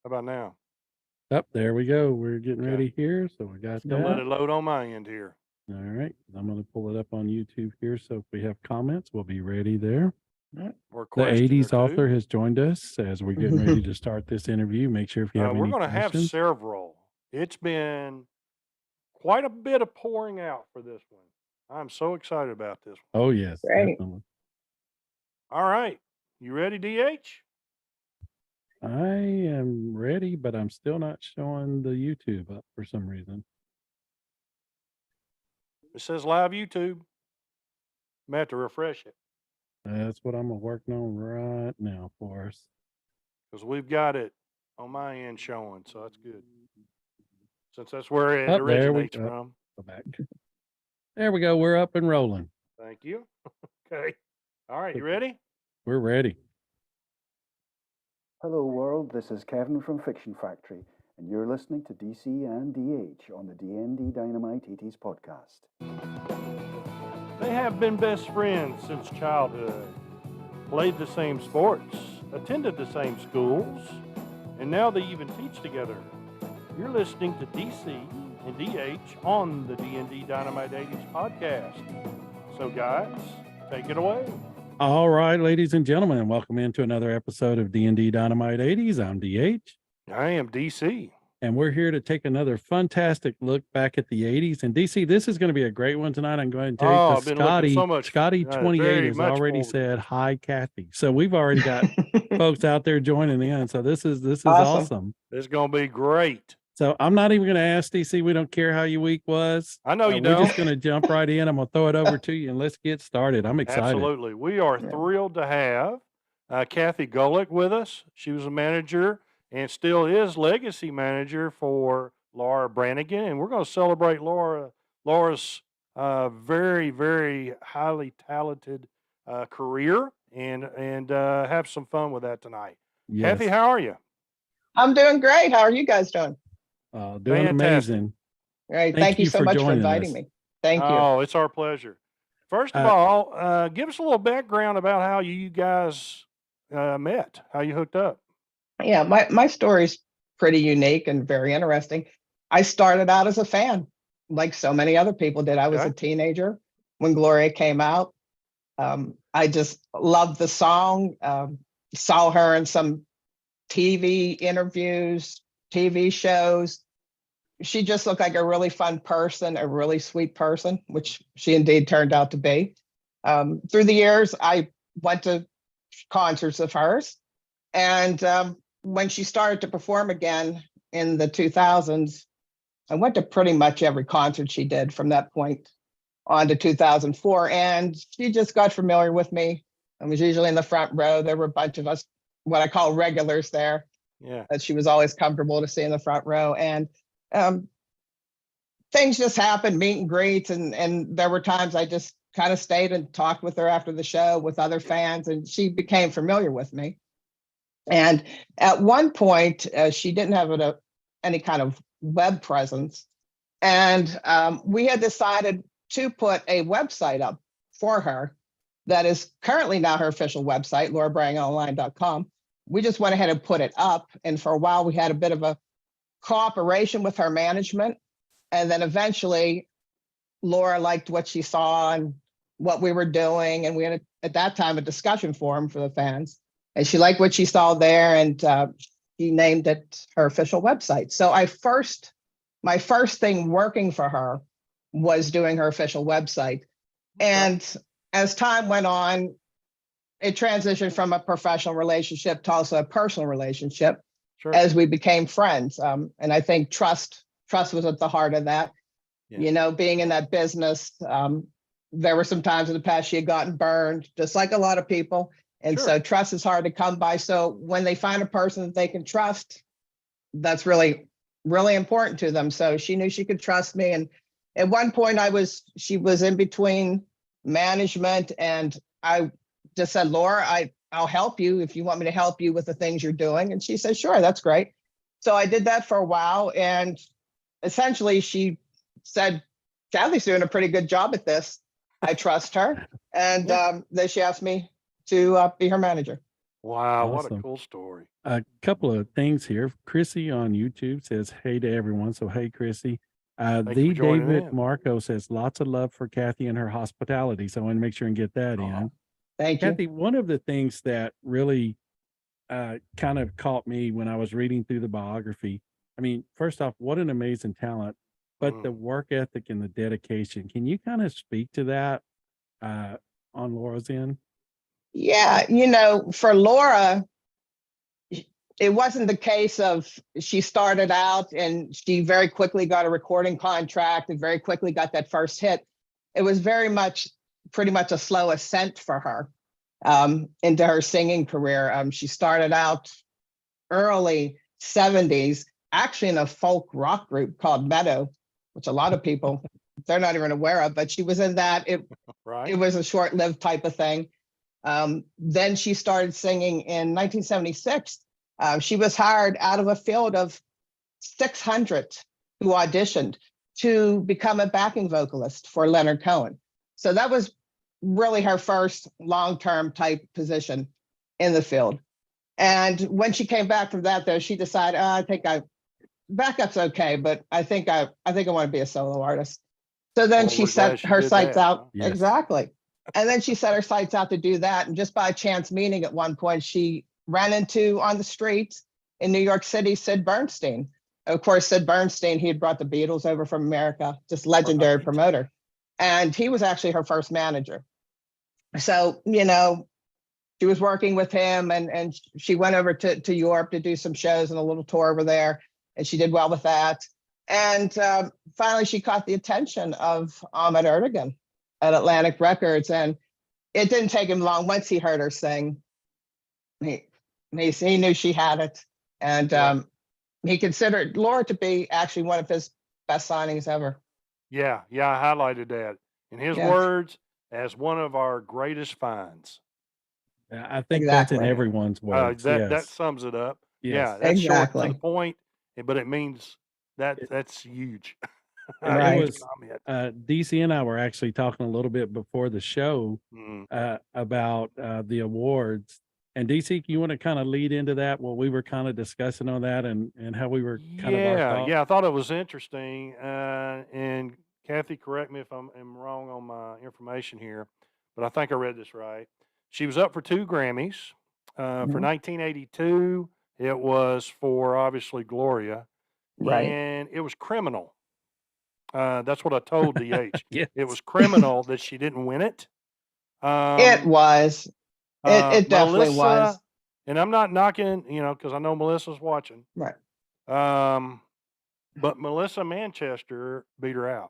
How about now? Up there we go. We're getting ready here, so we got Still let that. it load on my end here. All right, I'm going to pull it up on YouTube here. So if we have comments, we'll be ready there. Or The question or 80s two. author has joined us as we're getting ready to start this interview. Make sure if you have We're any going to have questions. several. It's been quite a bit of pouring out for this one. I'm so excited about this one. Oh yes, Right. definitely. All right. You ready, DH? I am ready, but I'm still not showing the YouTube up for some reason. It says live YouTube. I have to refresh it That's what I'm working on right now for us. because we've got it on my end showing, so that's good. Since that's where it Up there we originates from. go back. There we go. We're up and rolling. Thank you. Okay. All right. You ready? We're ready. Hello world, this is Kevin from Fiction Factory, and you're listening to DC and DH on the DND Dynamite 80s podcast. They have been best friends since childhood, played the same sports, attended the same schools, and now they even teach together. You're listening to DC and DH on the DND Dynamite 80s podcast. So guys, take it away. All right, ladies and gentlemen, and welcome into another episode of D&D Dynamite 80s. I'm DH. I am DC. And we're here to take another fantastic look back at the 80s. And DC, this is going to be a great one tonight. I'm going to tell you I've been looking so much. Scotty 28 very has much already forward. said hi, Kathy. So we've already got folks out there joining in. So this is awesome. It's going to be great. So I'm not even going to ask DC. We don't care how your week was. I know you We're don't. just going to jump right in. I'm going to throw it over to you and let's get started. I'm excited. Absolutely. We are thrilled to have Kathy Golik with us. She was a manager and still is legacy manager for Laura Branigan. And we're going to celebrate Laura's very, very highly talented career and have some fun with that tonight. Yes. Kathy, how are you? I'm doing great. How are you guys doing? Doing Fantastic. amazing. Great. Thank you so much for inviting me. Thank you. Oh, it's our pleasure. First of all, give us a little background about how you guys met, how you hooked up. Yeah, my story's pretty unique and very interesting. I started out as a fan, like so many other people did. I was a teenager when Gloria came out. I just loved the song, saw her in some TV interviews, TV shows. She just looked like a really fun person, a really sweet person, which she indeed turned out to be. Through the years, I went to concerts of hers. And when she started to perform again in the 2000s, I went to pretty much every concert she did from that point on to 2004. And she just got familiar with me. I was usually in the front row. There were a bunch of us, what I call regulars there. Yeah. That she was always comfortable to see in the front row. And things just happened, meet and greets. And there were times I just kind of stayed and talked with her after the show with other fans, and she became familiar with me. And at one point, she didn't have any kind of web presence. And we had decided to put a website up for her that is currently now her official website, laurabraniganonline.com. We just went ahead and put it up. And for a while, we had a bit of a cooperation with her management. And then eventually, Laura liked what she saw and what we were doing. And we had, at that time, a discussion forum for the fans. And she liked what she saw there, and she named it her official website. So my first thing working for her was doing her official website. And as time went on, it transitioned from a professional relationship to also a personal relationship as we became friends. And I think trust was at the heart of that. Yeah. You know, being in that business, there were some times in the past she had gotten burned, just like a lot of people. And so trust is hard to come by. So when they find a person that they can trust, that's really, really important to them. So she knew she could trust me. And at one point she was in between management, and I just said, Laura, I'll help you if you want me to help you with the things you're doing. And she said, sure, that's great. So I did that for a while. And essentially she said, Kathy's doing a pretty good job at this. I trust her. And then she asked me to be her manager. Wow, what a Awesome. cool story. A couple of things here. Chrissy on YouTube says, "Hey to everyone." So, hey, Chrissy. Thank you The for joining David in. Marco says, "Lots of love for Kathy and her hospitality." So, I want to make sure and get that in. Thank you. Kathy, one of the things that really kind of caught me when I was reading through the biography. I mean, first off, what an amazing talent, but the work ethic and the dedication. Can you kind of speak to that on Laura's end? Yeah, for Laura, it wasn't the case of she started out and she very quickly got a recording contract and very quickly got that first hit. It was pretty much a slow ascent for her into her singing career. She started out early 70s, actually in a folk rock group called Meadow, which a lot of people, they're not even aware of, but she was in that. It was a short-lived type of thing. Then she started singing in 1976. She was hired out of a field of 600 who auditioned to become a backing vocalist for Leonard Cohen. So that was really her first long-term type position in the field. And when she came back from that, though, she decided, I think backup's okay, but I think I want to be a solo artist. So then she set her sights out. Yes. Exactly. And then she set her sights out to do that. And just by a chance meeting at one point, she ran into on the street in New York City, Sid Bernstein. Of course, Sid Bernstein, he had brought the Beatles over from America, just legendary promoter. And he was actually her first manager. So, she was working with him and she went over to Europe to do some shows and a little tour over there. And she did well with that. And finally, she caught the attention of Ahmet Ertegun at Atlantic Records. And it didn't take him long. Once he heard her sing, he knew she had it. And he considered Laura to be actually one of his best signings ever. Yeah, I highlighted that. In his words, as one of our greatest finds. I think that's in everyone's words. That sums it up. Yes. Yeah, that's short to the point, but it means that's huge. It was DC and I were actually talking a little bit before the show about the awards. And DC, you want to kind of lead into that? What we were kind of discussing on that and how we were kind of our thoughts? Yeah, I thought it was interesting. And Kathy, correct me if I'm wrong on my information here, but I think I read this right. She was up for 2 Grammys. For 1982, it was for obviously Gloria. Right. And it was criminal. That's what I told DH. Yes. It was criminal that she didn't win it. It was. It definitely was. And I'm not knocking, because I know Melissa's watching. Right. But Melissa Manchester beat her out.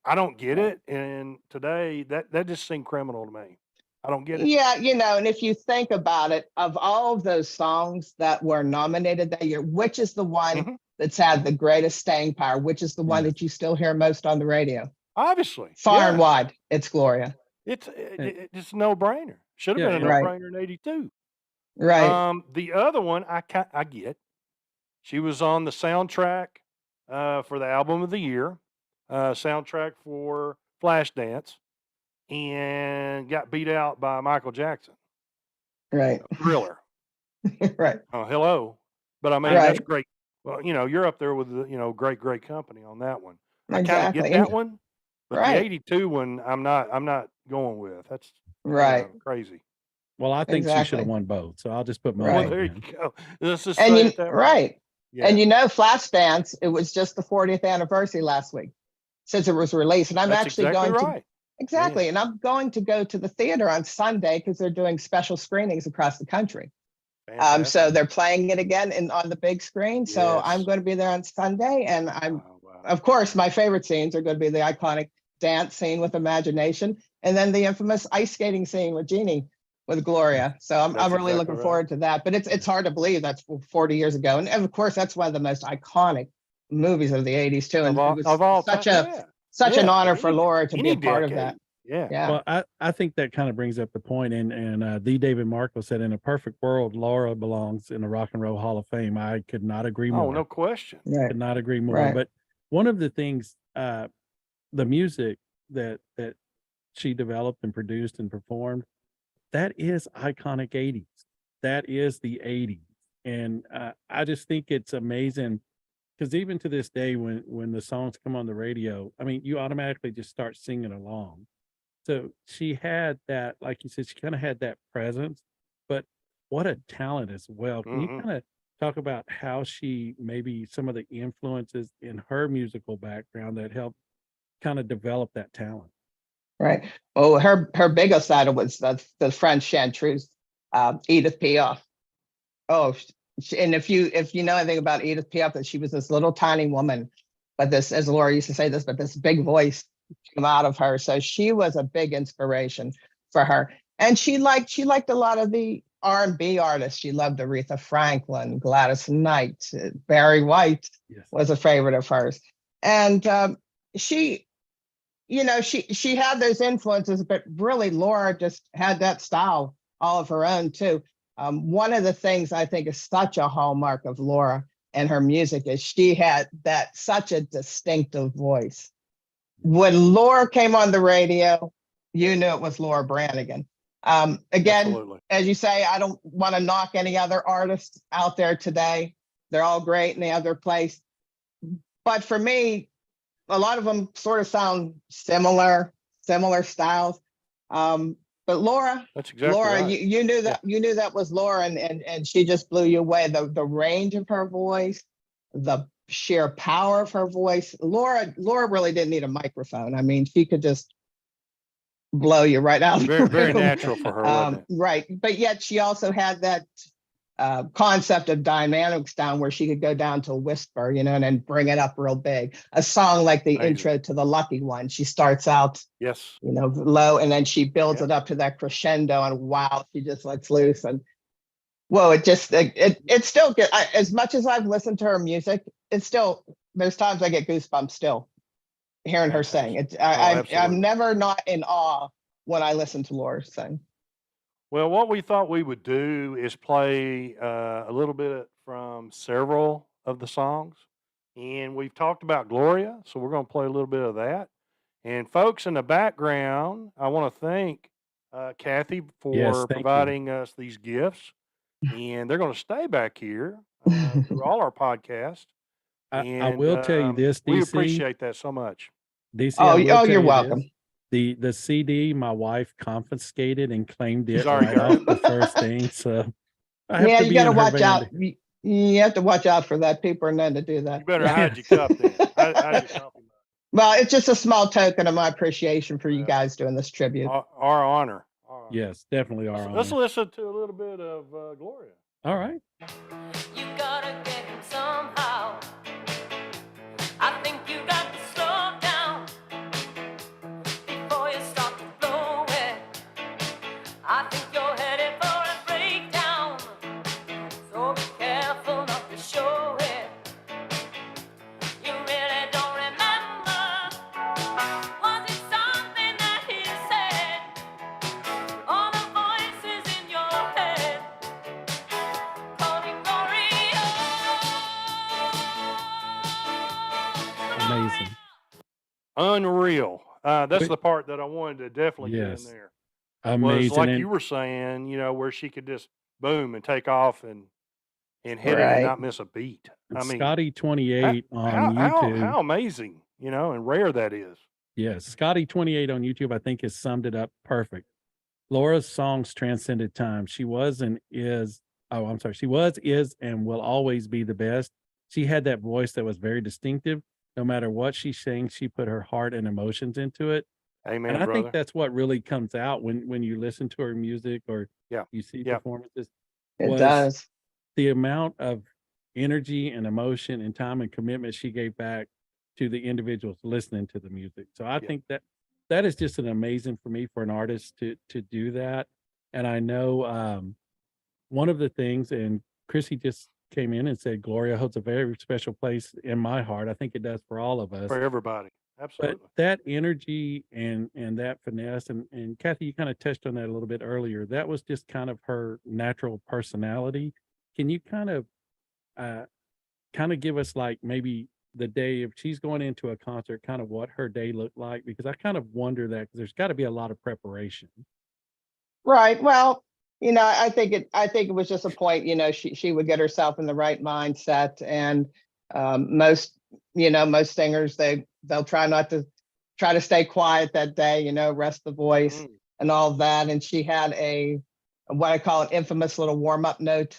I don't get it. And today, that just seemed criminal to me. I don't get it. Yeah, and if you think about it, of all of those songs that were nominated that year, which is the one that's had the greatest staying power? Which is the one that you still hear most on the radio? Obviously. Far and wide, it's Gloria. It's a no-brainer. Should have been a no-brainer in 82. Right. The other one, I get. She was on the soundtrack for the album of the year, soundtrack for Flashdance, and got beat out by Michael Jackson. Right. Thriller. Right. Oh, hello. But I mean, that's great. Well, you're up there with the great company on that one. I kind of get that one, but the 82 one, I'm not going with. That's crazy. Well, I think she should have won both, so I'll just put my Well, there you go. Let's just say that right. Yeah. And Flashdance, it was just the 40th anniversary last week since it was released, and I'm actually going to exactly, and I'm going to go to the theater on Sunday because they're doing special screenings across the country. So they're playing it again on the big screen. So I'm going to be there on Sunday, and of course, my favorite scenes are going to be the iconic dance scene with Imagination, and then the infamous ice skating scene with Jeannie with Gloria. So I'm really looking forward to that. But it's hard to believe that's 40 years ago, and of course, that's one of the most iconic movies of the 80s too. And it was such an honor for Laura to be a part of that. Yeah. Well, I think that kind of brings up the point, and the David Marco said, in a perfect world, Laura belongs in the Rock and Roll Hall of Fame. I could not agree more. Oh, no question. Right. Could not agree more. Right. But one of the things, the music that she developed and produced and performed, that is iconic 80s. that is the 80s. And I just think it's amazing because even to this day, when the songs come on the radio, I mean, you automatically just start singing along. So she had that, like you said, she kind of had that presence, but what a talent as well. Can you Hmm. kind of talk about how she maybe some of the influences in her musical background that helped kind of develop that talent? Right. Well, her biggest idol was the French chanteuse, Edith Piaf. Oh, and if you know anything about Edith Piaf, that she was this little tiny woman, but this, as Laura used to say this, but this big voice came out of her. So she was a big inspiration for her. And she liked a lot of the R&B artists. She loved Aretha Franklin, Gladys Knight, Barry White Yes. was a favorite of hers. And she, she had those influences, but really Laura just had that style all of her own too. One of the things I think is such a hallmark of Laura and her music is she had that such a distinctive voice. When Laura came on the radio, you knew it was Laura Branigan. Again, Absolutely. as you say, I don't want to knock any other artists out there today. They're all great and they have their place. But for me, a lot of them sort of sound similar styles. But Laura, That's exactly Laura, right. you knew that was Laura, and she just blew you away. The range of her voice, the sheer power of her voice. Laura really didn't need a microphone. I mean, she could just blow you right out of the Very, very room. natural for her, wasn't it? Right, but yet she also had that concept of dynamics down where she could go down to a whisper, and then bring it up real big. A song like the Amazing. intro to The Lucky One, she starts out, Yes. low, and then she builds Yeah. it up to that crescendo, and wow, she just lets loose. And whoa, it's still good. As much as I've listened to her music, it's still, there's times I get goosebumps still hearing her sing. Fantastic. I'm Absolutely. never not in awe when I listen to Laura sing. Well, what we thought we would do is play a little bit from several of the songs. And we've talked about Gloria, so we're going to play a little bit of that. And folks in the background, I want to thank Kathy Yes, for thank you. providing us these gifts. And they're going to stay back here through all our podcasts. I And will tell you this, we DC. appreciate that so much. DC, I will Oh, tell you're you welcome. this. The CD, my wife confiscated and claimed She's it already right got off it. the first thing. So I have Yeah, to you be got to in her watch out. band. You have to watch out for that. People are known to do that. You better Yeah. hide your cup then. Hide your coffee mug. Well, it's just a small token of my appreciation for you Well, guys doing this tribute. our honor. Our honor. Yes, definitely our Let's honor. listen to a little bit of Gloria. All right. You gotta get him somehow. I think you got to slow down before you start to blow it. I think you're headed for a breakdown, so be careful not to show it. You really don't remember. Was it something that he said? All the voices in your head calling Gloria. Amazing. Unreal. That's Wait. the part that I wanted to definitely get in Yes. there. Amazing. Was like And you were saying, where she could just boom and take off and hit it and Right. not miss a beat. I mean, Scotty 28 on how YouTube. amazing, and rare that is. Yes, Scotty 28 on YouTube, I think, has summed it up perfect. Laura's songs transcended time. She was and is, she was, is, and will always be the best. She had that voice that was very distinctive. No matter what she sang, she put her heart and emotions into it. Amen, And I brother. think that's what really comes out when you listen to her music or Yeah. you see Yeah. performances. It was does. The amount of energy and emotion and time and commitment she gave back to the individuals listening to the music. So I Yeah. think that is just an amazing for me for an artist to do that. And I know one of the things, and Chrissy just came in and said Gloria holds a very special place in my heart. I think it does for all of us. For everybody. But Absolutely. that energy and that finesse, and Kathy, you kind of touched on that a little bit earlier. That was just kind of her natural personality. Can you kind of give us like maybe the day if she's going into a concert, kind of what her day looked like? Because I kind of wonder that because there's got to be a lot of preparation. Right. Well, I think it was just a point, she would get herself in the right mindset. And most, most singers, they'll try to stay quiet that day, rest the voice and all that. And she had what I call an infamous little warm-up note.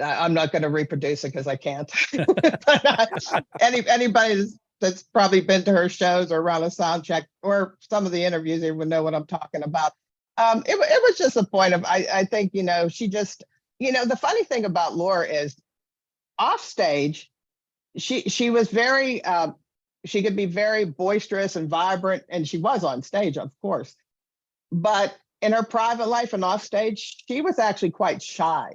I'm not going to reproduce it because I can't. But anybody that's probably been to her shows or around a sound check or some of the interviews, they would know what I'm talking about. It was just a point of, I think, she just, the funny thing about Laura is off stage, she was very, she could be very boisterous and vibrant, and she was on stage, of course. But in her private life and off stage, she was actually quite shy,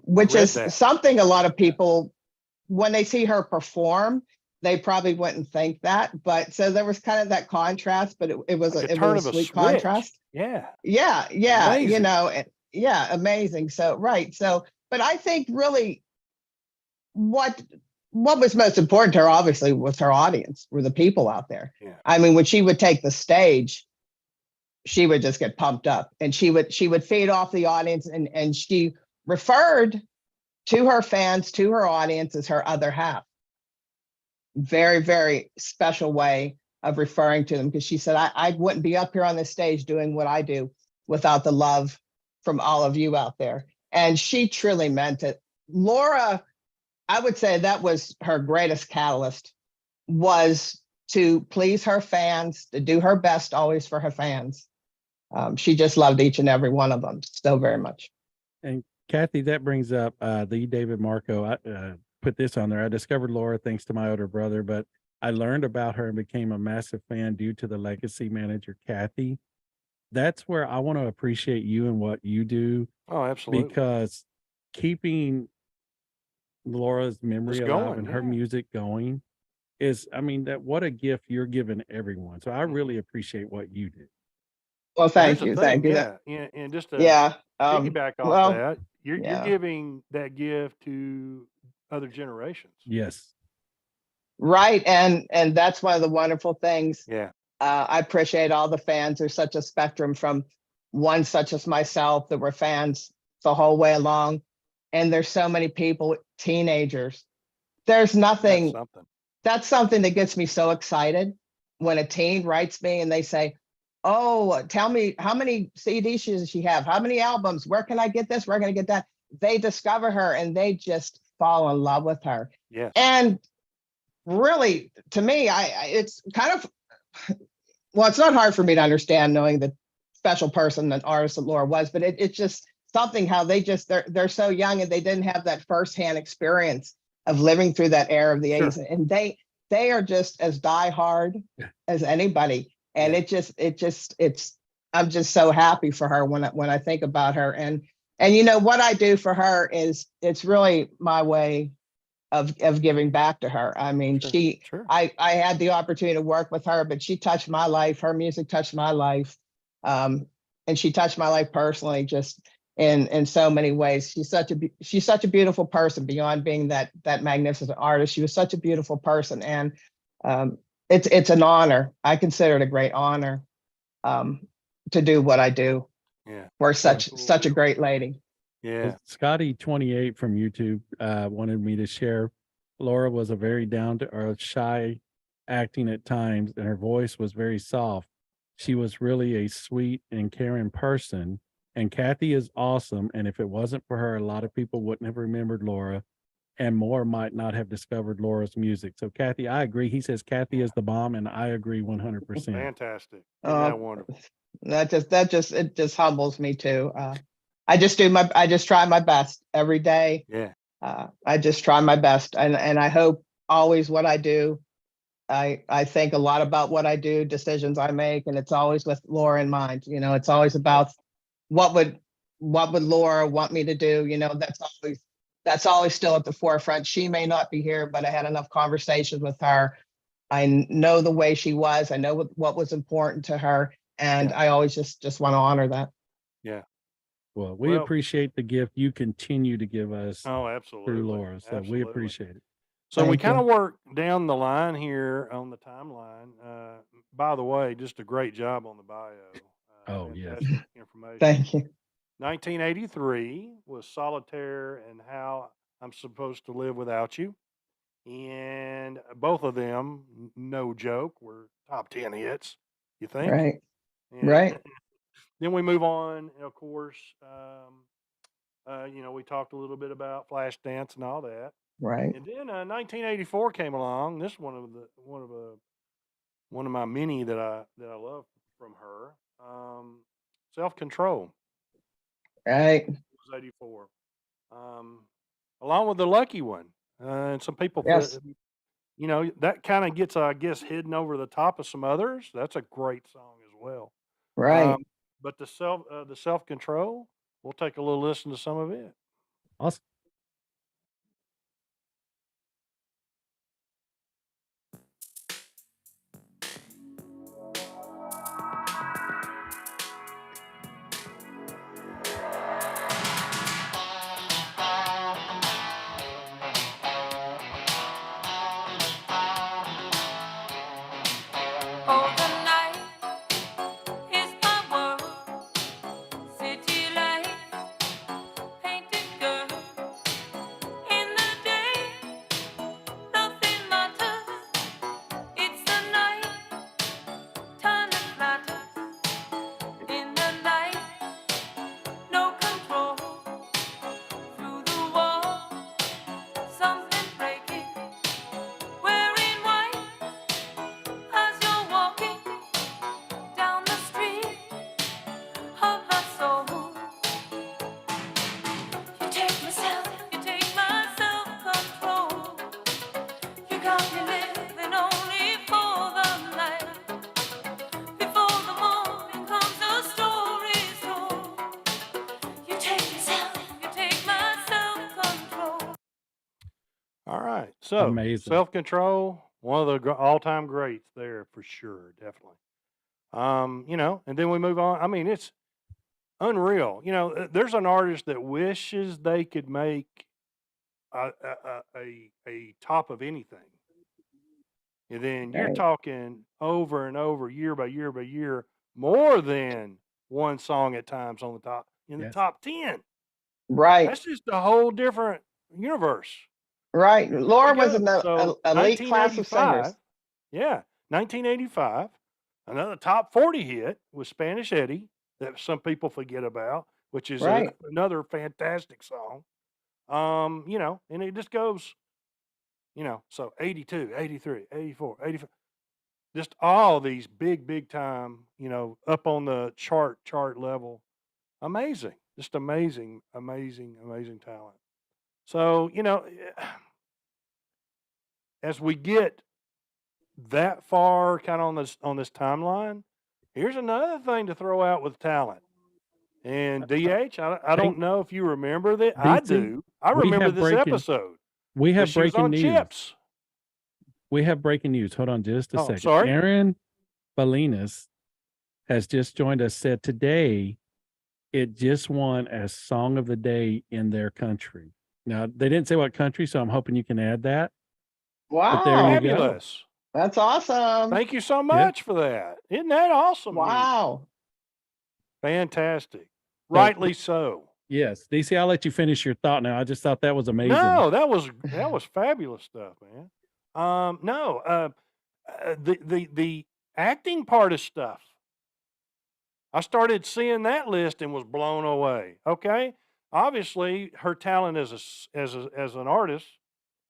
which is something a lot of people, when they see her perform, they probably wouldn't think that. But so there was kind of that contrast, but it was Like a sweet contrast. Yeah. Yeah, Amazing. amazing. So right. So, but I think really what was most important to her, obviously, was her audience, were the people out there. Yeah. I mean, when she would take the stage, she would just get pumped up, and she would feed off the audience, and she referred to her fans, to her audience, as her other half. Very, very special way of referring to them, because she said, I wouldn't be up here on this stage doing what I do without the love from all of you out there. And she truly meant it. Laura, I would say that was her greatest catalyst, was to please her fans, to do her best always for her fans. She just loved each and every one of them so very much. And Kathy, that brings up the David Marco. I put this on there. I discovered Laura thanks to my older brother, but I learned about her and became a massive fan due to the legacy manager, Kathy. That's where I want to appreciate you and what you do, Oh, absolutely. because keeping Laura's memory It's alive going, and her yeah. music going is, I mean, that what a gift you're giving everyone. So I really appreciate what you do. Well, Well, thank here's you. the Thank thing, you. yeah, and just to Yeah. piggyback off Well, that, you're yeah. giving that gift to other generations. Yes. Right. And that's one of the wonderful things. Yeah. I appreciate all the fans. There's such a spectrum, from one such as myself that were fans the whole way along. And there's so many people, teenagers. There's That's nothing, something. that's something that gets me so excited when a teen writes me and they say, oh, tell me, how many CDs does she have? How many albums? Where can I get this? Where can I get that? They discover her and they just fall in love with her. Yes. And really, to me, it's kind of, well, it's not hard for me to understand, knowing the special person and artist that Laura was, but it's just something how they're so young and they didn't have that firsthand experience of living through that era of the Sure. 80s, and they are just as diehard as anybody. And Yeah. I'm just so happy for her when I think about her. And what I do for her is, it's really my way of giving back to her. I mean, Sure. I had the opportunity to work with her, but she touched my life. Her music touched my life. And she touched my life personally, just in so many ways. She's such a beautiful person, beyond being that magnificent artist. She was such a beautiful person. And it's an honor. I consider it a great honor to do what I do Yeah. for such a great lady. Yeah. Scotty28 from YouTube wanted me to share. Laura was a very down to earth, shy acting at times, and her voice was very soft. She was really a sweet and caring person. And Kathy is awesome. And if it wasn't for her, a lot of people wouldn't have remembered Laura, and more might not have discovered Laura's music. So, Kathy, I agree. He says Kathy is the bomb, and I agree 100%. Fantastic. Isn't that wonderful? It just humbles me too. I just try my best every day. Yeah. I just try my best, and I hope always what I do, I think a lot about what I do, decisions I make, and it's always with Laura in mind. It's always about what would Laura want me to do. That's always still at the forefront. She may not be here, but I had enough conversations with her. I know the way she was. I know what was important to her, and I always just want to honor that. Yeah. Well, we appreciate the gift you continue to give us Oh, absolutely. through Laura. So Absolutely. we appreciate it. So we Thank kind you. of work down the line here on the timeline. By the way, just a great job on the bio. Oh, yes. Fantastic information. Thank you. 1983 was Solitaire and How I'm Supposed to Live Without You. And both of them, no joke, were top 10 hits, you think? Right. And Right. then we move on, and of course, we talked a little bit about Flashdance and all that. Right. And then 1984 came along. This one of my many that I love from her. Self Control Right. was 84. Um, along with the Lucky One. And some people, Yes. that kind of gets, I guess, hidden over the top of some others. That's a great song as well. Right. But the self control, we'll take a little listen to some of it. Awesome. Oh, the night is my world. City lights, painted girl. In the day, nothing matters. It's the night, time that matters. In the night, no control. Through the wall, something breaking. Wearing white as you're walking down the street of my soul. You take my self-control. You got me living only for the night. Before the morning comes, the story's told. You take my self-control. All right. So, Amazing. self control, one of the all time greats there for sure, definitely. And then we move on. I mean, it's unreal. There's an artist that wishes they could make a top of anything. And then you're Right. talking over and over, year by year by year, more than one song at times on the top in the Yes. top 10. Right. That's just a whole different universe. Right. Here we Laura was go. in the So elite class of singers. 1985, yeah, 1985, another top 40 hit with Spanish Eddie that some people forget about, which is Right. another fantastic song. And it just goes, so 82, 83, 84, 85, just all these big time, up on the chart level. Amazing. Just amazing, amazing, amazing talent. So, as we get that far kind of on this timeline, here's another thing to throw out with talent. And DH, I don't Thank know if you remember that. I DC. do. I We remember have this breaking. episode We that have she was breaking on news. Chips. We have breaking news. Hold on just a Oh, second. sorry. Aaron Balinas has just joined us. Said today it just won as Song of the Day in their country. Now they didn't say what country, so I'm hoping you can add that. But there you Wow. go. Fabulous. That's awesome. Thank you so Yeah. much for that. Isn't that awesome? news? Wow. Fantastic. So Rightly so. yes, DC, I'll let you finish your thought now. I just thought that was amazing. No, that was fabulous stuff, man. The acting part of stuff. I started seeing that list and was blown away. Okay, obviously her talent as an artist,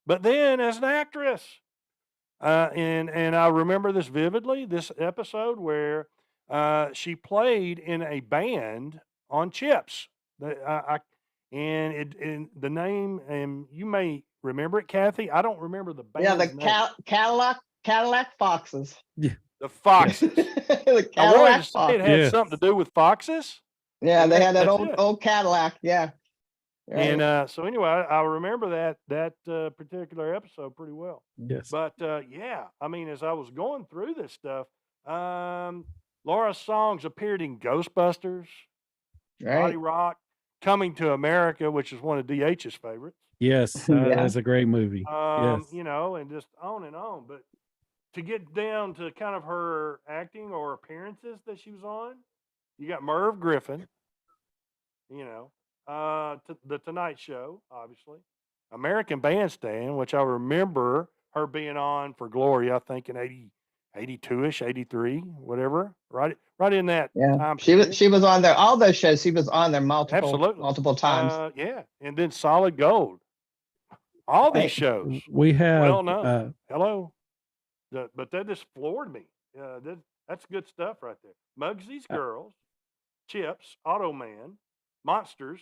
but then as an actress. And I remember this vividly. This episode where she played in a band on Chips. And the name, and you may remember it, Kathy. I don't remember the Yeah, band's the name. Cadillac Foxes. The Foxes. The I wanted to Cadillac say it Foxes. had Yes. something to do with foxes. Yeah, and they had that that's old it. old Cadillac. Yeah. Right. And so anyway, I remember that particular episode pretty well. Yes. But yeah, I mean, as I was going through this stuff, Laura's songs appeared in Ghostbusters, Body Right. Rock, Coming to America, which is one of DH's favorites. Yes, Yeah. that's a great movie. Yes. And just on and on. But to get down to kind of her acting or appearances that she was on, you got Merv Griffin, you know, the Tonight Show, obviously, American Bandstand, which I remember her being on for Glory, I think in 82-ish, 83, whatever, right in that Yeah, time period. she was on there. All those shows, she was on there Absolutely. multiple times. Yeah, and then Solid Gold. All these Right. shows, We have well known. Hello. But that just floored me. That's good stuff right there. Muggsy's Girls, Chips, Automan, Monsters,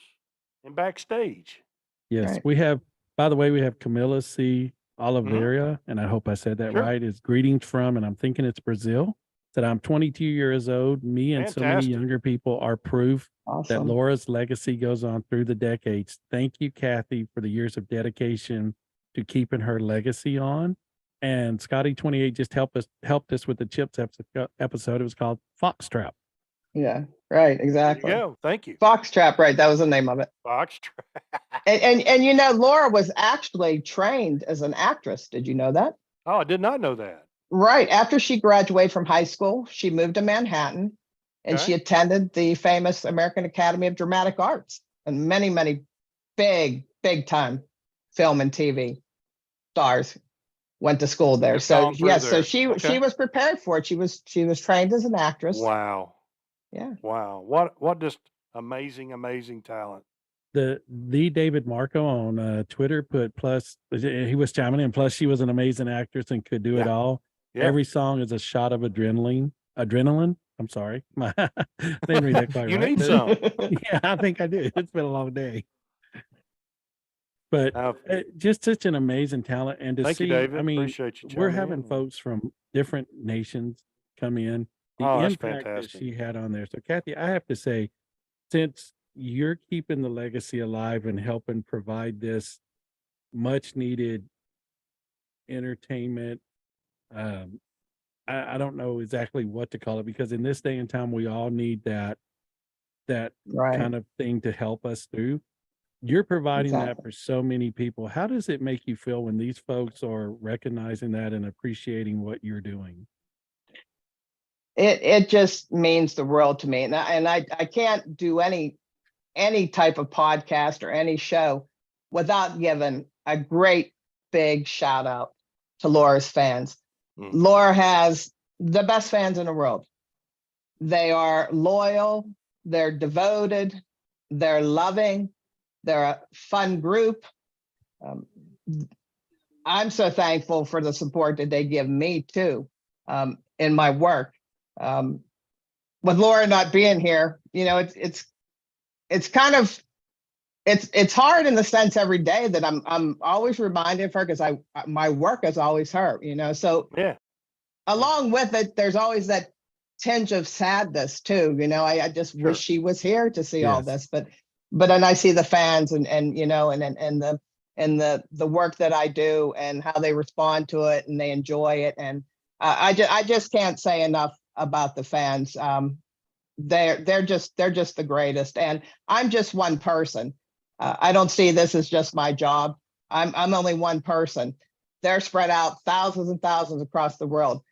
and Backstage. yes, Right. we have. By the way, we have Camila C. Mm-hmm. Oliveira, and I hope I said that Sure. right. Is greetings from, and I'm thinking it's Brazil. Said I'm 22 years old. Me and so many Fantastic. younger people are proof that Awesome. Laura's legacy goes on through the decades. Thank you, Kathy, for the years of dedication to keeping her legacy on. And Scotty 28 just helped us with the Chips episode. It was called Foxtrap. Yeah, right, There you exactly. go. Thank you. Foxtrap, right? That was the name of it. Foxtrap. And you know, Laura was actually trained as an actress. Did you know that? Oh, I did not know that. Right. After she graduated from high school, she moved to Manhattan and Okay. she attended the famous American Academy of Dramatic Arts, and many big time film and TV stars went to school there. Have So gone through yes, so there. she Okay. was prepared for it. She was trained as an actress. Wow. Yeah. Wow. What just amazing talent. The David Marco on Twitter put plus he was chiming in, plus she was an amazing actress and could do it Yeah. all. Yeah. Every song is a shot of adrenaline. I'm sorry. I didn't read that quite You right. need but- some. Yeah, I think I do. It's been a long day. But Uh, just such an amazing talent. And to Thank see, you, David. I mean, Appreciate you we're chiming having in. folks from different nations come in. The Oh, that's impact that fantastic. she had on there. So, Kathy, I have to say, since you're keeping the legacy alive and helping provide this much needed entertainment, I don't know exactly what to call it, because in this day and time, we all need that Right. kind of thing to help us through. You're providing that Exactly. for so many people. How does it make you feel when these folks are recognizing that and appreciating what you're doing? It just means the world to me. And I can't do any type of podcast or any show without giving a great big shout out to Laura's fans. Laura has the best fans in the world. They are loyal, they're devoted, they're loving, they're a fun group. I'm so thankful for the support that they give me too, in my work. With Laura not being here, you know, it's kind of, it's hard in the sense every day that I'm always reminded of her, because my work is always her, you know. So Yeah. along with it, there's always that tinge of sadness too, you know. I just Sure. wish she was here to see all Yes. this, but then I see the fans and you know, and the work that I do and how they respond to it and they enjoy it, and I just can't say enough about the fans. They're just the greatest, and I'm just one person. I don't see this as just my job. I'm only one person. They're spread out thousands and thousands across the world.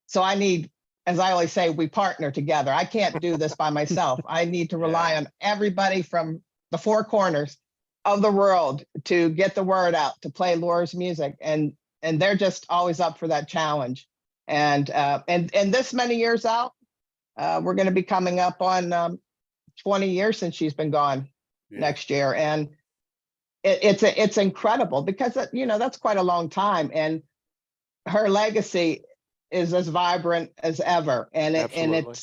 So I need, as I always say, we partner together. I can't do this by myself. I need to rely Yeah. on everybody from the four corners of the world to get the word out, to play Laura's music, and they're just always up for that challenge. And this many years out, we're going to be coming up on 20 years since she's been gone Yeah. next year, and it's incredible, because you know, that's quite a long time, and her legacy is as vibrant as ever, and Absolutely.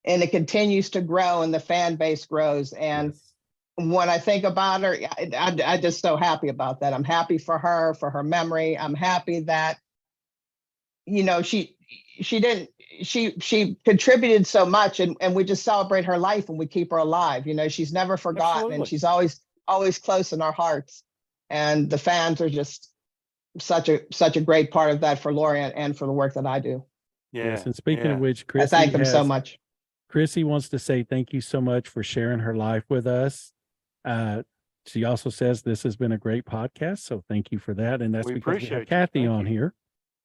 it continues to grow, and the fan base grows. And Yes. when I think about her, I just so happy about that. I'm happy for her memory. I'm happy that, you know, she contributed so much, and we just celebrate her life and we keep her alive. You know, she's never forgotten, and Absolutely. she's always close in our hearts. And the fans are just such a great part of that for Laura and for the work that I do. Yeah. Yes. And speaking yeah. of which, I thank them so much. Chrissy wants to say thank you so much for sharing her life with us. She also says this has been a great podcast, so thank you for that. And that's We because we appreciate have you. Kathy Thank on you.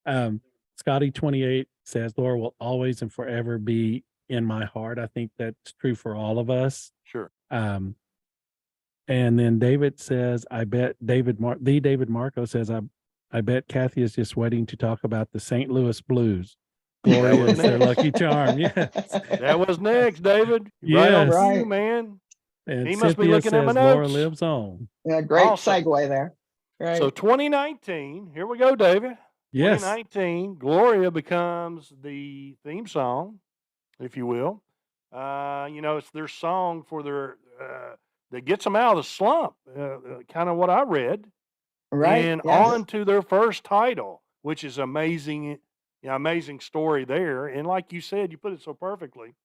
here. Scotty 28 says Laura will always and forever be in my heart. I think that's true for all of us. Sure. And then David says, I bet David Marco says, I bet Kathy is just waiting to talk about the St. Louis Blues. Gloria was is their next. lucky charm. Yes. That was next, David. Right on Yes. cue, Right. man. And He must be Cynthia looking at my says Laura notes. lives on. Yeah, great Awesome. segue there. Right. So 2019, here we go, David. Yes. 2019, Gloria becomes the theme song, if you will. It's their song for their that gets them out of the slump. Kind of what I read, Right. and Yes. on to their first title, which is amazing. Amazing story there. And like you said, you put it so perfectly.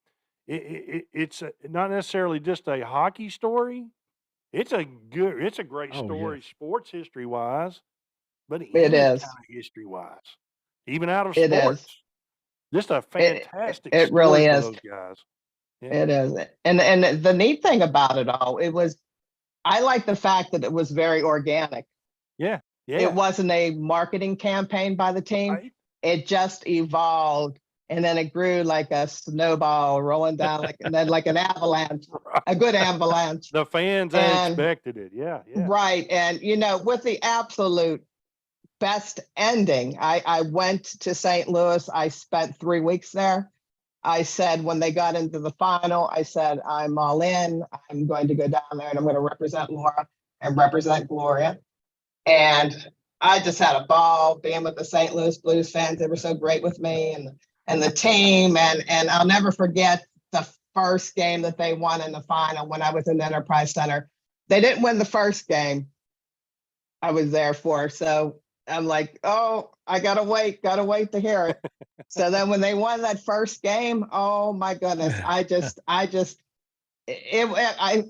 It's not necessarily just a hockey story. It's a great Oh, story, yes. sports history wise, but It any is. kind of history wise, even out of It is. sports. Just a It fantastic it story really for is. those guys. Yeah. It is. And the neat thing about it all, I like the fact that it was very organic. Yeah. It Yeah. wasn't a marketing campaign by the team. Right. It just evolved, and then it grew like a snowball rolling down, and then like an avalanche, a good avalanche. The fans And expected it. Yeah. Yeah. right. And with the absolute best ending, I went to St. Louis. I spent 3 weeks there. I said, when they got into the final, I said, I'm all in. I'm going to go down there and I'm going to represent Laura and represent Gloria. And I just had a ball being with the St. Louis Blues fans. They were so great with me and the team. And I'll never forget the first game that they won in the final when I was in the Enterprise Center. They didn't win the first game I was there for. So I'm like, oh, I gotta wait to hear it. So then when they won that first game, oh my goodness,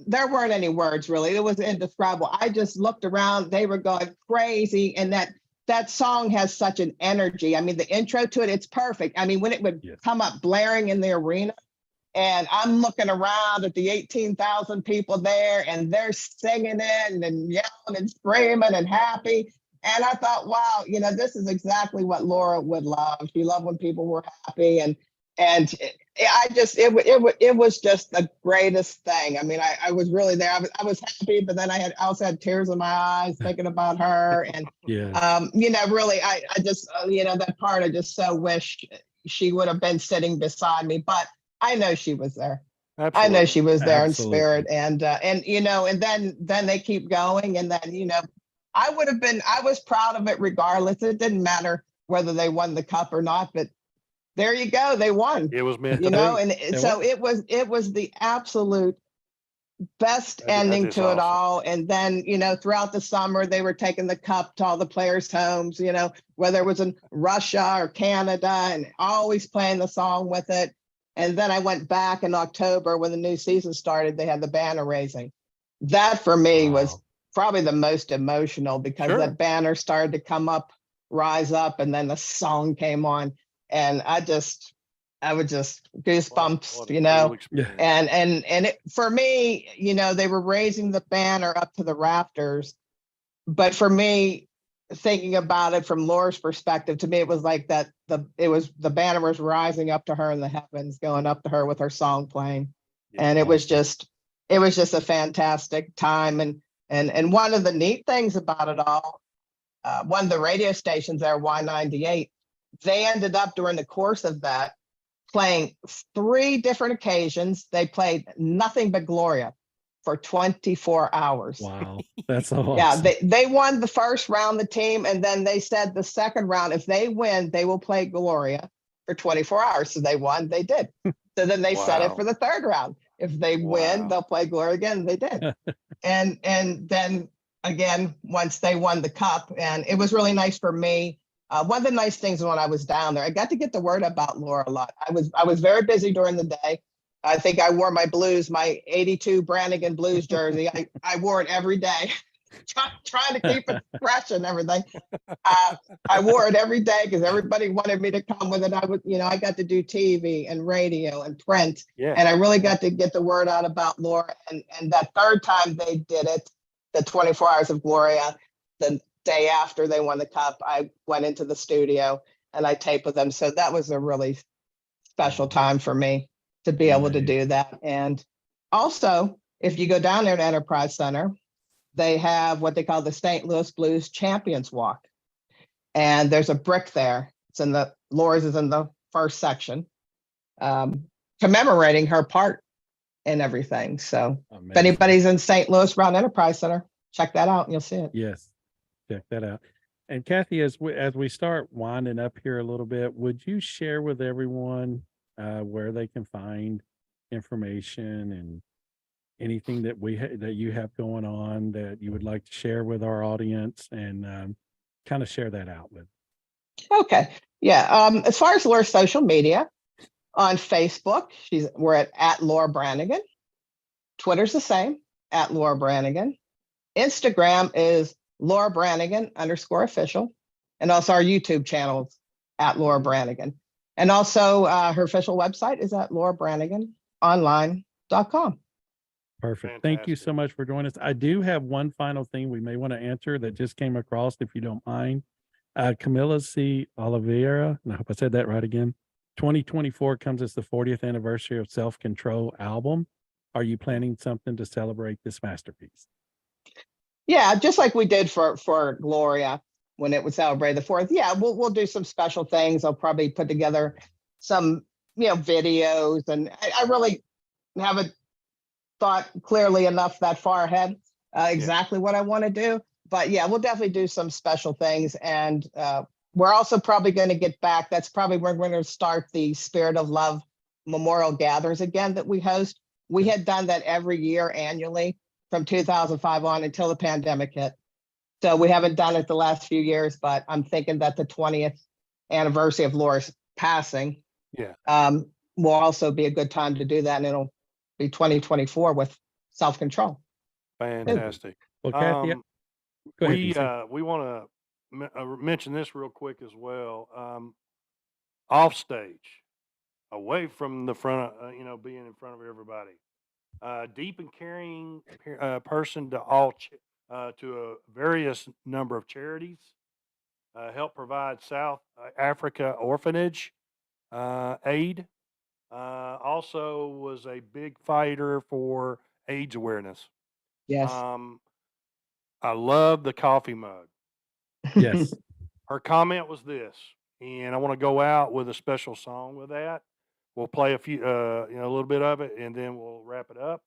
there weren't any words really. It was indescribable. I just looked around, they were going crazy. And that song has such an energy. I mean, the intro to it, it's perfect. I mean, when it would come up blaring in the arena, and I'm looking around at the 18,000 people there, and they're singing it and yelling and screaming and happy. And I thought, wow, this is exactly what Laura would love. She loved when people were happy, and it was just the greatest thing. I mean, I was really there. I was happy, but then I also had tears in my eyes thinking about her, and really, I just that part. I just so wish she would have been sitting beside me, but I know she was there. Absolutely. I know she was there Absolutely. in spirit, and then they keep going, and then I was proud of it regardless. It didn't matter whether they won the cup or not, but there you go, they won. It was meant to be. And so it was the absolute best ending is to it awesome. all. And then throughout the summer they were taking the cup to all the players' homes, whether it was in Russia or Canada, and always playing the song with it. And then I went back in October when the new season started. They had the banner raising. That for me was probably the most emotional, because that banner started to come up, rise up, and then the song came on, and I would just goosebumps, Cool and it, for me, they were raising the banner up to the rafters, but for me, thinking about it from Laura's perspective, to me, it was like that the banner was rising up to her in the heavens, going up to her with her song playing, and it was just a fantastic time. And one of the neat things about it all, one of the radio stations there, Y98, they ended up during the course of that playing 3 different occasions. They played nothing but Gloria for 24 hours. Wow, that's so awesome. Yeah, they won the first round, the team, and then they said the second round, if they win, they will play Gloria for 24 hours. So they won, they did. So then they set it for the third round. If they win, they'll play Gloria again. They did. and then again, once they won the cup, and it was really nice for me. One of the nice things when I was down there, I got to get the word about Laura a lot. I was very busy during the day. I think I wore my 82 Branigan Blues jersey. I wore it every day, trying to keep it fresh and everything. I wore it every day because everybody wanted me to come with it. I got to do TV and radio and print, and I really got to get the word out about Laura. And that third time they did it, the 24 Hours of Gloria, the day after they won the cup, I went into the studio and I taped with them. So that was a really special time for me to be able to do that. And also, if you go down there to Enterprise Center, they have what they call the St. Louis Blues Champions Walk. And there's a brick there. Laura's is in the first section, commemorating her part in everything. So if Amazing. anybody's in St. Louis around Enterprise Center, check that out and you'll see it. Yes, check that out. And Kathy, as we start winding up here a little bit, would you share with everyone where they can find information and anything that that you have going on that you would like to share with our audience, and kind of share that out with? Okay. Yeah. As far as Laura's social media, on Facebook, we're at Laura Branigan. Twitter's the same, at Laura Branigan. Instagram is Laura Branigan _official. And also our YouTube channel at Laura Branigan. And also her official website is at laurabraniganonline.com. Perfect. Thank you so Fantastic. much for joining us. I do have one final thing we may want to answer that just came across, if you don't mind. Camila C. Oliveira, and I hope I said that right again. 2024 comes as the 40th anniversary of Self Control album. Are you planning something to celebrate this masterpiece? Yeah, just like we did for Gloria when it was celebrated the 4th. Yeah, we'll do some special things. I'll probably put together some videos, and I really haven't thought clearly enough that far ahead exactly what I want to do. But yeah, we'll definitely do some special things, and we're also probably going to get back. That's probably where we're going to start the Spirit of Love Memorial Gatherings again that we host. We had done that every year annually from 2005 on until the pandemic hit. So we haven't done it the last few years, but I'm thinking that the 20th anniversary of Laura's passing will also be a good time to do that. And it'll be 2024 with Self Control. Fantastic. Well, Kathy, go ahead, We want to mention this real quick as well. Off stage, away from the front, being in front of everybody. Deep and caring person to a various number of charities. Help provide South Africa orphanage aid. Also was a big fighter for AIDS awareness. Yes. I love the coffee mug. Yes. Her comment was this, and I want to go out with a special song with that. We'll play a few, a little bit of it, and then we'll wrap it up.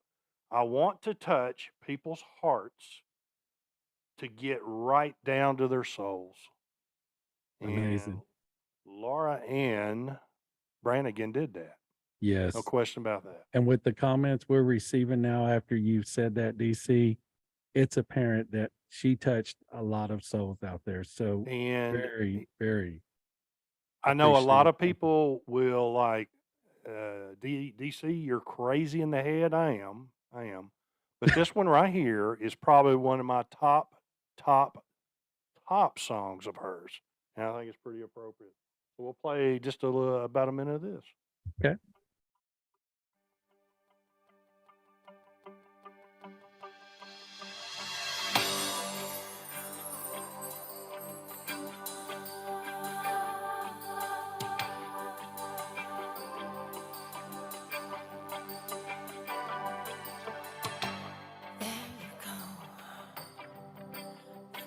I want to touch people's hearts to get right down to their souls. Amazing. And Laura Ann Branigan did that. Yes. No question about that. And with the comments we're receiving now after you said that, DC, it's apparent that she touched a lot of souls out there. So And very, very. I know a lot of appreciative. people will like, DC, you're crazy in the head. I am. But this one right here is probably one of my top songs of hers. And I think it's pretty appropriate. So we'll play just about a minute of this. Okay.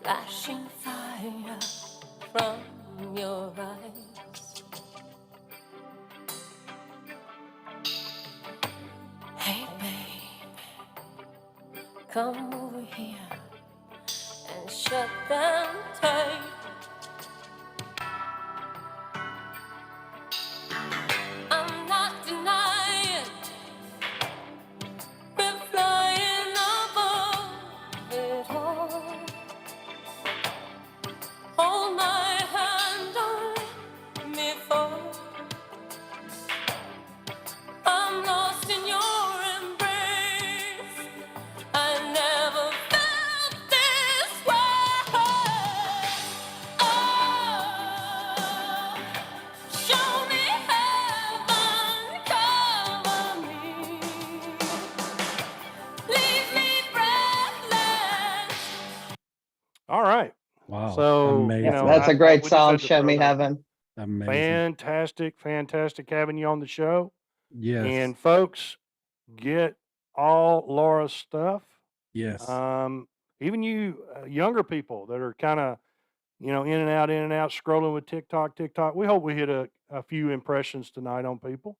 Flashing fire from your eyes. Hey, babe, come over here and shut them tight. I'm not denying we're flying above it all. Hold my hand on me for I'm lost in your embrace. I never felt this way. Oh, show me heaven, cover me, leave me breathless. All right. Wow. So, amazing. That's a great we just song, had to Show throw Me that- Heaven. Amazing. Fantastic having you on the show. Yes. And folks, get all Laura's stuff. Yes. even you younger people that are kind of, in and out, scrolling with TikTok. We hope we hit a few impressions tonight on people.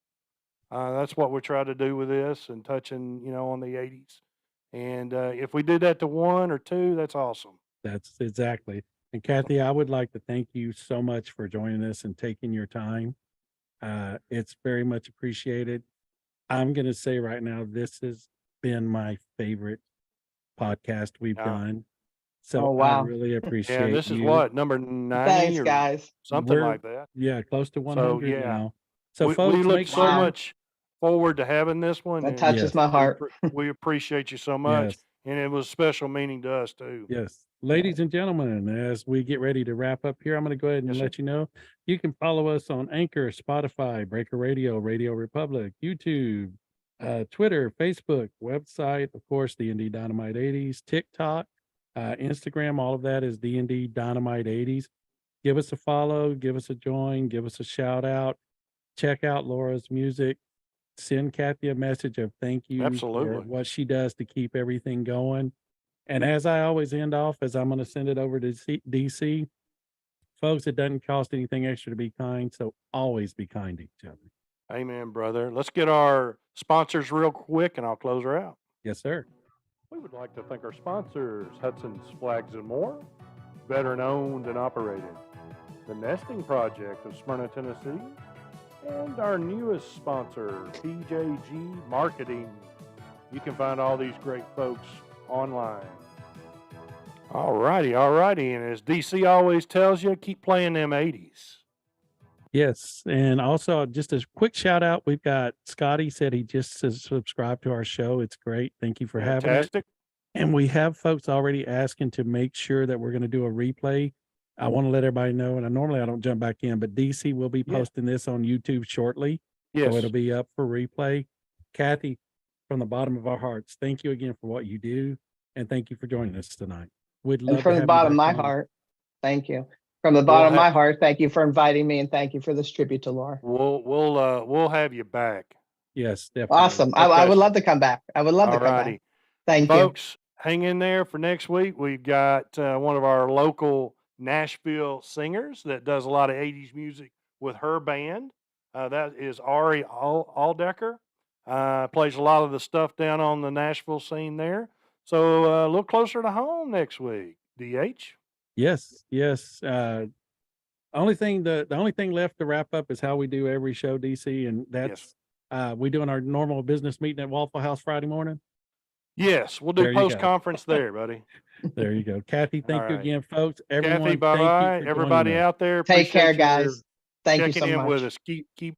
That's what we try to do with this and touching, on the 80s. And if we did that to one or two, that's awesome. That's exactly. And Kathy, I would like to thank you so much for joining us and taking your time. It's very much appreciated. I'm going to say right now, this has been my favorite podcast we've Yeah. done. Oh, So I wow. really appreciate Yeah, this is you. what, number 90 Thanks, or guys. something We're like that. yeah, close to So 100 yeah, now. So we folks, look make so Wow. sure. much forward to having this one, That and touches Yes, my we heart. we appreciate you so much, yes, and it was special meaning to us too. yes. Ladies and gentlemen, as we get ready to wrap up here, I'm going to go ahead and Yes, sir. let you know you can follow us on Anchor, Spotify, Breaker Radio, Radio Republic, YouTube, Twitter, Facebook, website, of course, DND Dynamite 80s, TikTok, Instagram. All of that is DND Dynamite 80s. Give us a follow, give us a join, give us a shout out. Check out Laura's music. Send Kathy a message of thank you for Absolutely. what she does to keep everything going. And as I always end off, as I'm going to send it over to DC, folks, it doesn't cost anything extra to be kind. So always be kind to each other. Amen, brother. Let's get our sponsors real quick, and I'll close her out. Yes, sir. We would like to thank our sponsors, Hudson's Flags and More, veteran owned and operated, the Nesting Project of Smyrna, Tennessee, and our newest sponsor, PJG Marketing. You can find all these great folks online. All righty. And as DC always tells you, keep playing them 80s. Yes. And also, just a quick shout out. We've got Scotty said he just subscribed to our show. It's great. Thank you for having it. Fantastic. And we have folks already asking to make sure that we're going to do a replay. I want to let everybody know, and normally I don't jump back in, but DC will be Yeah. posting this on YouTube shortly. Yes. So it'll be up for replay. Kathy, from the bottom of our hearts, thank you again for what you do. And thank you for joining us tonight. We'd love And to from have the you bottom of back my on. heart, thank you. From the bottom of ha- my heart, thank you for inviting me, and thank you for this tribute to Laura. We'll have you back. Yes, definitely. Awesome. No I would question. love to come back. I would love to All come back. righty. Thank you. Folks, hang in there for next week. We've got one of our local Nashville singers that does a lot of 80s music with her band. That is Ari Aldecker. Plays a lot of the stuff down on the Nashville scene there. So a little closer to home next week. DH? Yes. The only thing left to wrap up is how we do every show, DC, and that's we doing our normal business meeting at Waffle House Friday morning. Yes, we'll There do you go. post conference there, buddy. There you go. Kathy, thank All you right. again, folks. Everyone, Kathy, thank bye you bye. for Everybody joining us. out there, Take care, appreciate your guys. Thank you checking so in with much. us. Keep